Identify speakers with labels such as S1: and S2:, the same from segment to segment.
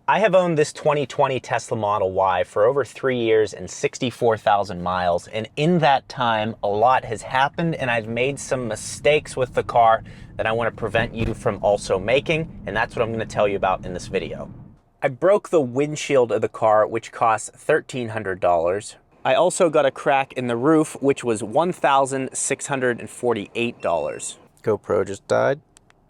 S1: I have owned this 2020 Tesla Model Y for over 3 years and 64,000 miles. And in that time, a lot has happened and I've made some mistakes with the car that I want to prevent you from also making. And that's what I'm going to tell you about in this video. I broke the windshield of the car, which cost $1,300. I also got a crack in the roof, which was $1,648. GoPro just died.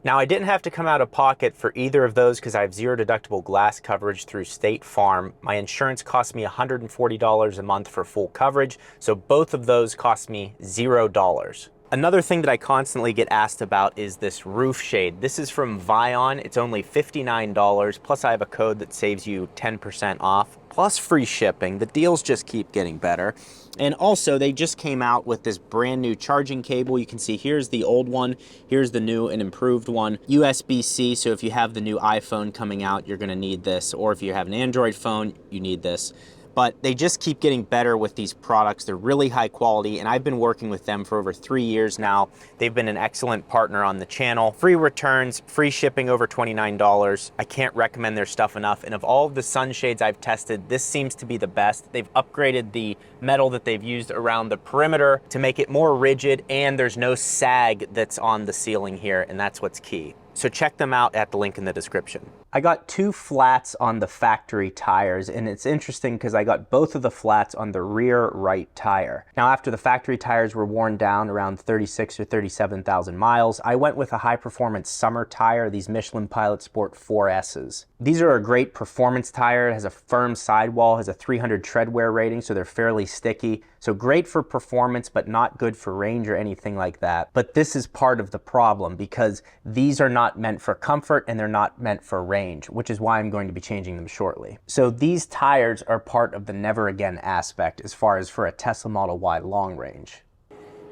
S1: Now, I didn't have to come out of pocket for either of those because I have zero deductible glass coverage through State Farm. My insurance cost me $140 a month for full coverage, so both of those cost me $0. Another thing that I constantly get asked about is this roof shade. This is from Vion. It's only $59, plus I have a code that saves you 10% off, plus free shipping. The deals just keep getting better. And also, they just came out with this brand new charging cable. You can see here's the old one, here's the new and improved one. USB-C, so if you have the new iPhone coming out, you're gonna need this, or if you have an Android phone, you need this. But they just keep getting better with these products. They're really high quality, and I've been working with them for over 3 years now. They've been an excellent partner on the channel. Free returns, free shipping over $29. I can't recommend their stuff enough. And of all of the sunshades I've tested, this seems to be the best. They've upgraded the metal that they've used around the perimeter to make it more rigid, and there's no sag that's on the ceiling here, and that's what's key. So check them out at the link in the description. I got 2 flats on the factory tires, and it's interesting because I got both of the flats on the rear right tire. Now, after the factory tires were worn down around 36 or 37,000 miles, I went with a high performance summer tire, these Michelin Pilot Sport 4S's. These are a great performance tire. It has a firm sidewall, has a 300 tread wear rating, so they're fairly sticky. So great for performance, but not good for range or anything like that. But this is part of the problem because these are not meant for comfort and they're not meant for range, which is why I'm going to be changing them shortly. So these tires are part of the never again aspect as far as for a Tesla Model Y long range.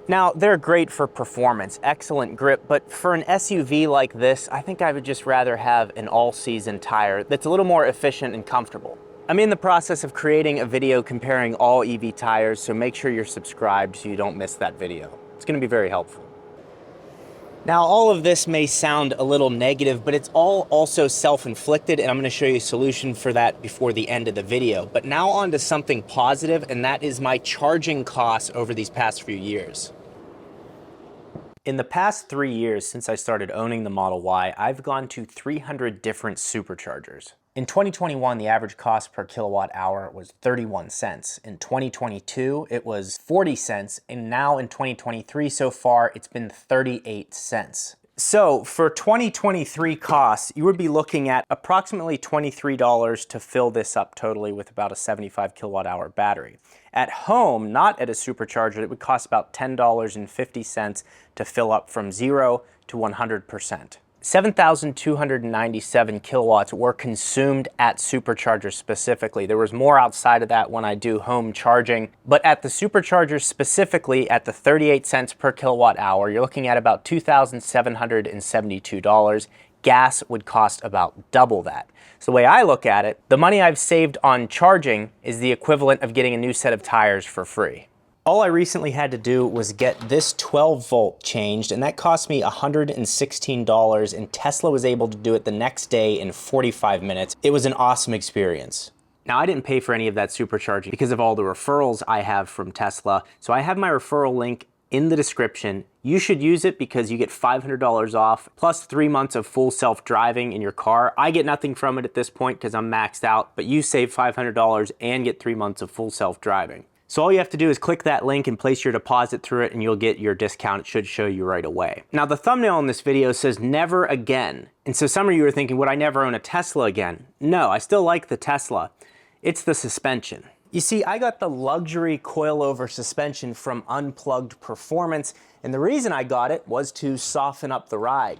S1: Now, they're great for performance, excellent grip, but for an SUV like this, I think I would just rather have an all-season tire that's a little more efficient and comfortable. I'm in the process of creating a video comparing all EV tires, so make sure you're subscribed so you don't miss that video. It's going to be very helpful. Now, all of this may sound a little negative, but it's all also self-inflicted, and I'm going to show you a solution for that before the end of the video. But now on to something positive, and that is my charging costs over these past few years. In the past 3 years since I started owning the Model Y, I've gone to 300 different superchargers. In 2021, the average cost per kilowatt hour was 31 cents. In 2022, it was 40 cents. And now in 2023 so far, it's been 38 cents. So for 2023 costs, you would be looking at approximately $23 to fill this up totally with about a 75 kilowatt hour battery. At home, not at a supercharger, it would cost about $10.50 to fill up from 0 to 100%. 7,297 kilowatts were consumed at superchargers specifically. There was more outside of that when I do home charging, but at the superchargers specifically, at the 38 cents per kilowatt hour, you're looking at about $2,772. Gas would cost about double that. So the way I look at it, the money I've saved on charging is the equivalent of getting a new set of tires for free. All I recently had to do was get this 12-volt changed, and that cost me $116, and Tesla was able to do it the next day in 45 minutes. It was an awesome experience. Now, I didn't pay for any of that supercharging because of all the referrals I have from Tesla, so I have my referral link in the description. You should use it because you get $500 off, plus 3 months of full self-driving in your car. I get nothing from it at this point because I'm maxed out, but you save $500 and get 3 months of full self-driving. So all you have to do is click that link and place your deposit through it and you'll get your discount. It should show you right away. Now, the thumbnail in this video says never again. And so some of you are thinking, would I never own a Tesla again? No, I still like the Tesla. It's the suspension. You see, I got the luxury coilover suspension from Unplugged Performance, and the reason I got it was to soften up the ride.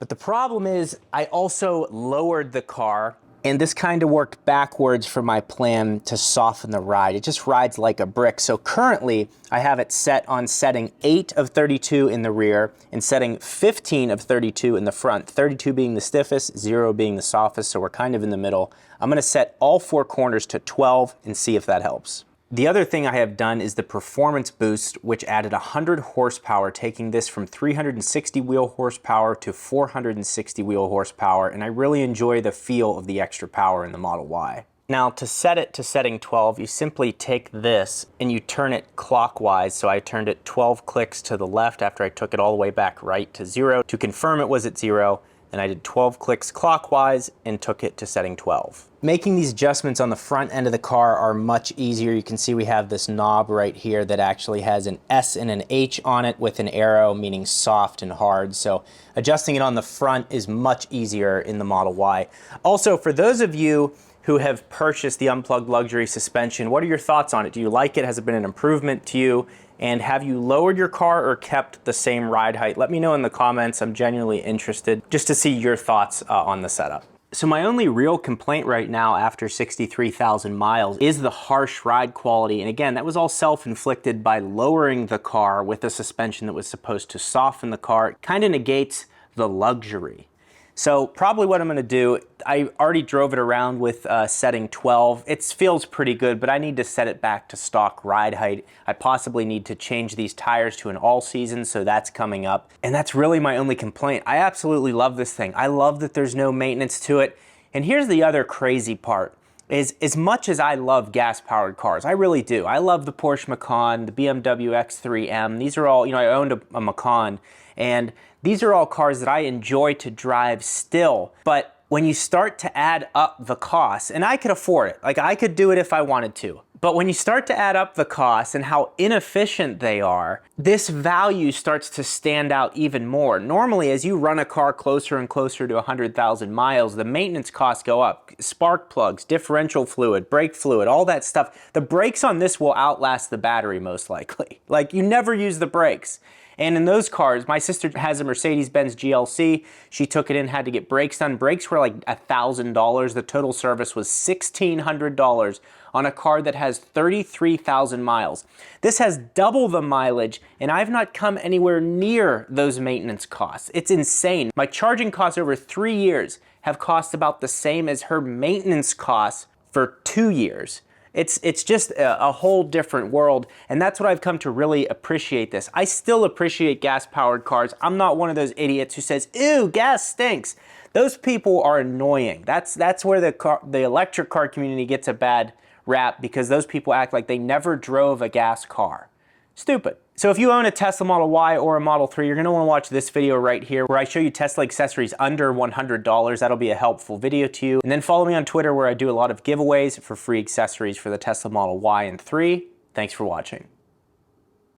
S1: But the problem is I also lowered the car, and this kind of worked backwards for my plan to soften the ride. It just rides like a brick. So currently, I have it set on setting 8 of 32 in the rear and setting 15 of 32 in the front, 32 being the stiffest, 0 being the softest, so we're kind of in the middle. I'm gonna set all 4 corners to 12 and see if that helps. The other thing I have done is the performance boost, which added 100 horsepower, taking this from 360 wheel horsepower to 460 wheel horsepower, and I really enjoy the feel of the extra power in the Model Y. Now, to set it to setting 12, you simply take this and you turn it clockwise. So I turned it 12 clicks to the left after I took it all the way back right to 0 to confirm it was at 0. And I did 12 clicks clockwise and took it to setting 12. Making these adjustments on the front end of the car are much easier. You can see we have this knob right here that actually has an S and an H on it with an arrow meaning soft and hard. So adjusting it on the front is much easier in the Model Y. Also, for those of you who have purchased the unplugged luxury suspension, what are your thoughts on it? Do you like it? Has it been an improvement to you? And have you lowered your car or kept the same ride height? Let me know in the comments. I'm genuinely interested just to see your thoughts on the setup. So my only real complaint right now after 63,000 miles is the harsh ride quality. And again, that was all self-inflicted by lowering the car with a suspension that was supposed to soften the car. It kind of negates the luxury. So probably what I'm gonna do, I already drove it around with setting 12. It feels pretty good, but I need to set it back to stock ride height. I possibly need to change these tires to an all season, so that's coming up. And that's really my only complaint. I absolutely love this thing. I love that there's no maintenance to it. And here's the other crazy part. Is as much as I love gas-powered cars, I really do. I love the Porsche Macan, the BMW X3M. These are all, I owned a Macan, and these are all cars that I enjoy to drive still. But when you start to add up the costs, and I could afford it, like I could do it if I wanted to, but when you start to add up the costs and how inefficient they are, this value starts to stand out even more. Normally, as you run a car closer and closer to 100,000 miles, the maintenance costs go up. Spark plugs, differential fluid, brake fluid, all that stuff. The brakes on this will outlast the battery most likely. Like you never use the brakes. And in those cars, my sister has a Mercedes-Benz GLC. She took it in, had to get brakes done. Brakes were like $1,000. The total service was $1,600 on a car that has 33,000 miles. This has double the mileage, and I've not come anywhere near those maintenance costs. It's insane. My charging costs over 3 years have cost about the same as her maintenance costs for 2 years. It's just a whole different world, and that's what I've come to really appreciate this. I still appreciate gas-powered cars. I'm not one of those idiots who says, ew, gas stinks. Those people are annoying. That's where the electric car community gets a bad rap, because those people act like they never drove a gas car. Stupid. So if you own a Tesla Model Y or a Model 3, you're gonna wanna watch this video right here where I show you Tesla accessories under $100. That'll be a helpful video to you. And then follow me on Twitter where I do a lot of giveaways for free accessories for the Tesla Model Y and 3. Thanks for watching.